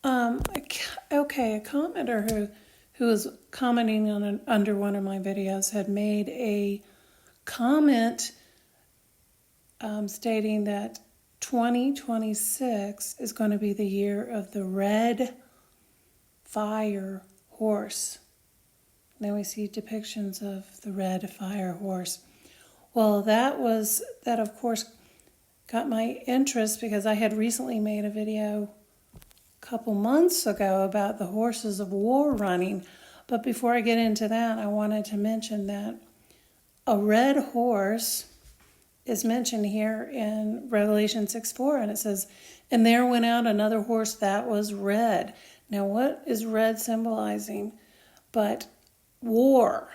Okay, a commenter who was commenting on under one of my videos had made a comment stating that 2026 is going to be the year of the red fire horse. Now we see depictions of the red fire horse. Well, that of course got my interest because I had recently made a video a couple months ago about the horses of war running. But before I get into that, I wanted to mention that a red horse is mentioned here in Revelation 6:4, and it says, "And there went out another horse that was red." Now, what is red symbolizing? But war.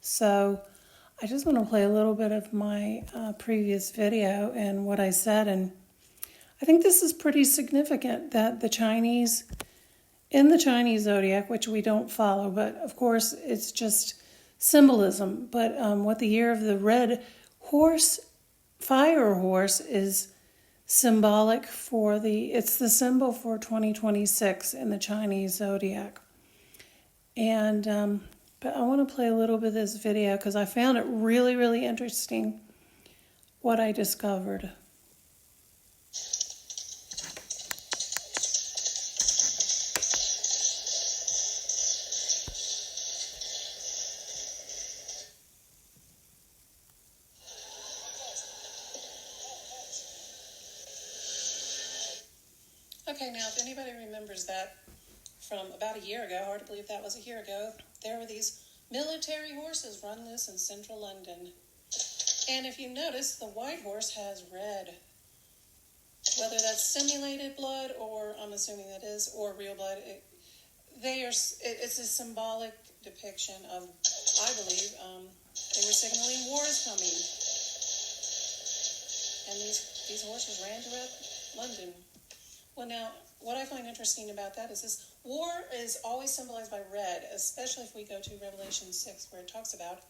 So I just want to play a little bit of my previous video and what I said, and I think this is pretty significant that in the Chinese zodiac, which we don't follow, but of course it's just symbolism, but what the year of the red horse, fire horse, is symbolic for it's the symbol for 2026 in the Chinese zodiac. And but I want to play a little bit of this video because I found it really, really interesting what I discovered. Okay, now if anybody remembers that from about a year ago, hard to believe that was a year ago, there were these military horses run loose in central London. And if you notice, the white horse has red. Whether that's simulated blood, or I'm assuming that is, or real blood, it's a symbolic depiction of, I believe, they were signaling war is coming. And these horses ran throughout London. Well, now, what I find interesting about that is this war is always symbolized by red, especially if we go to Revelation 6, where it talks about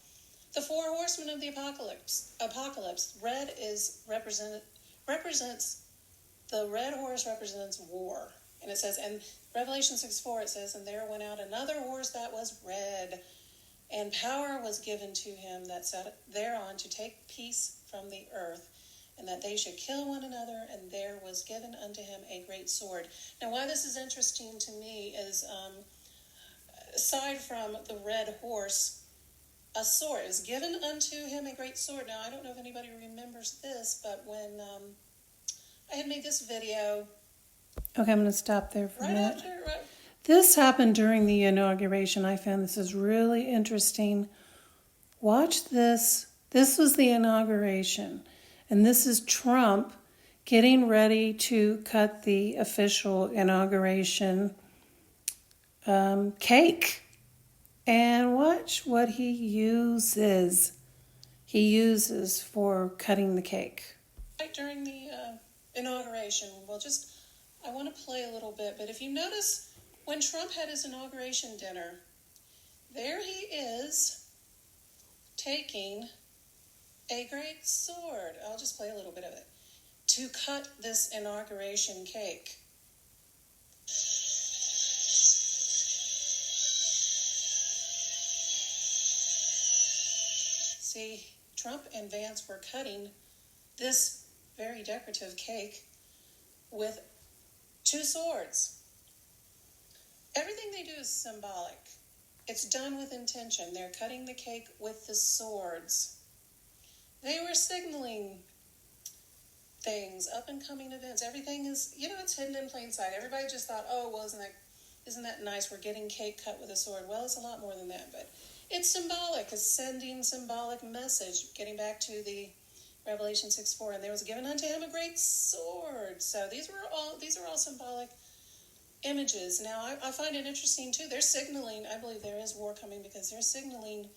the four horsemen of the apocalypse. Red represents the red horse represents war. And it says, and Revelation 6:4, it says, "And there went out another horse that was red, and power was given to him that sat thereon to take peace from the earth, and that they should kill one another, and there was given unto him a great sword." Now, why this is interesting to me is, aside from the red horse, a sword. It was given unto him a great sword. Now, I don't know if anybody remembers this, but when I had made this video... Okay, I'm going to stop there for a minute. This happened during the inauguration. I found this is really interesting. Watch this. This was the inauguration. And this is Trump getting ready to cut the official inauguration cake. And watch what he uses. He uses for cutting the cake. Right during the inauguration, I want to play a little bit, but if you notice, when Trump had his inauguration dinner, there he is taking a great sword. I'll just play a little bit of it. To cut this inauguration cake. See, Trump and Vance were cutting this very decorative cake with two swords. Everything they do is symbolic. It's done with intention. They're cutting the cake with the swords. They were signaling things, up-and-coming events. Everything is, it's hidden in plain sight. Everybody just thought, oh, well, isn't that nice? We're getting cake cut with a sword. Well, it's a lot more than that, but it's symbolic. It's sending symbolic message. Getting back to the Revelation 6:4, and there was given unto him a great sword. So these are all symbolic images. Now, I find it interesting, too. They're signaling, I believe there is war coming, because they're signaling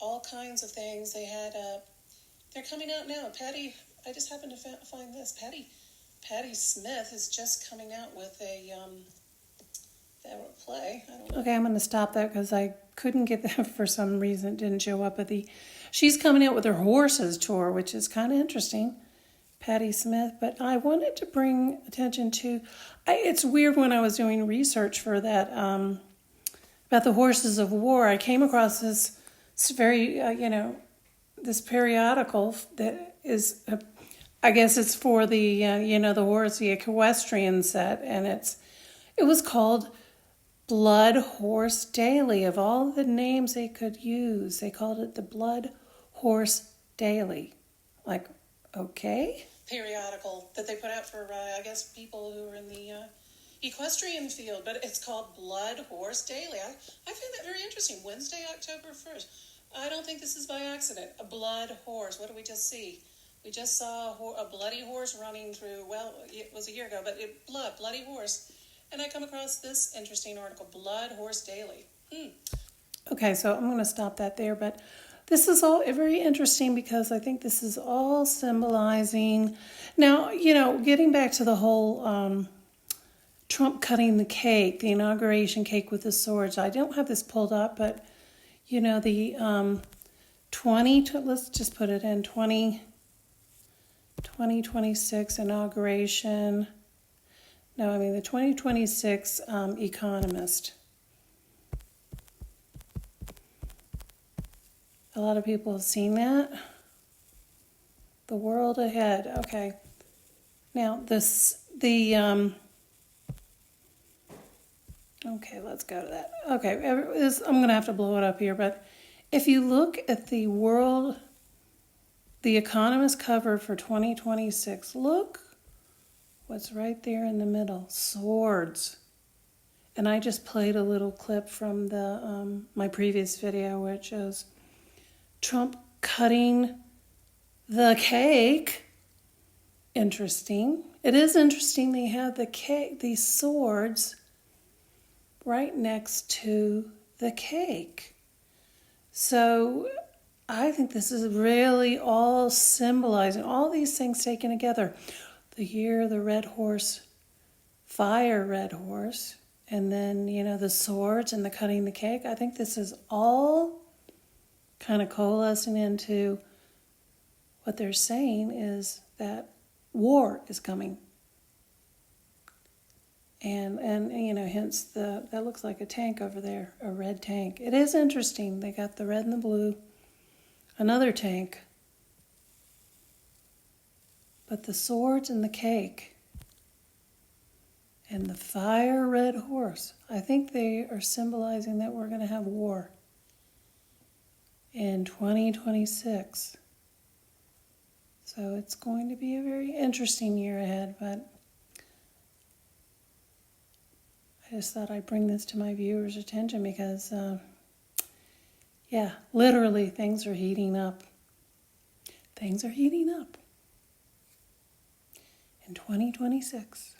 all kinds of things. They're coming out now. I just happened to find this. Patty Smith is just coming out with a play. I don't know. Okay, I'm going to stop that because I couldn't get that for some reason. It didn't show up at she's coming out with her horses tour, which is kind of interesting. Patti Smith, but I wanted to bring attention to, it's weird when I was doing research for that, about the horses of war, I came across this very, this periodical that is, I guess it's for the, the horse, the equestrian set, and it was called Blood Horse Daily. Of all the names they could use, they called it the Blood Horse Daily. Like, okay. Periodical that they put out for, I guess, people who are in the equestrian field, but it's called Blood Horse Daily. I find that very interesting. Wednesday, October 1st. I don't think this is by accident. A blood horse. What did we just see? We just saw a bloody horse running through, well, it was a year ago, but bloody horse. And I come across this interesting article, Blood Horse Daily. Okay, so I'm going to stop that there, but this is all very interesting because I think this is all symbolizing. Now, getting back to the whole Trump cutting the cake, the inauguration cake with the swords. I don't have this pulled up, but, the let's just put it in, 2026 inauguration. No, I mean the 2026 Economist. A lot of people have seen that. The world ahead. Okay. Now okay, let's go to that. Okay, I'm going to have to blow it up here, but if you look at the Economist cover for 2026, look what's right there in the middle, swords. And I just played a little clip from the my previous video, which is Trump cutting the cake. Interesting. It is interesting they have these swords right next to the cake. So I think this is really all symbolizing all these things taken together. The red horse, fire red horse, and then, the swords and the cutting the cake. I think this is all kind of coalescing into what they're saying is that war is coming. And hence that looks like a tank over there, a red tank. It is interesting. They got the red and the blue, another tank. But the swords and the cake and the fire red horse, I think they are symbolizing that we're going to have war in 2026. So it's going to be a very interesting year ahead, but I just thought I'd bring this to my viewers' attention because, literally things are heating up. Things are heating up in 2026.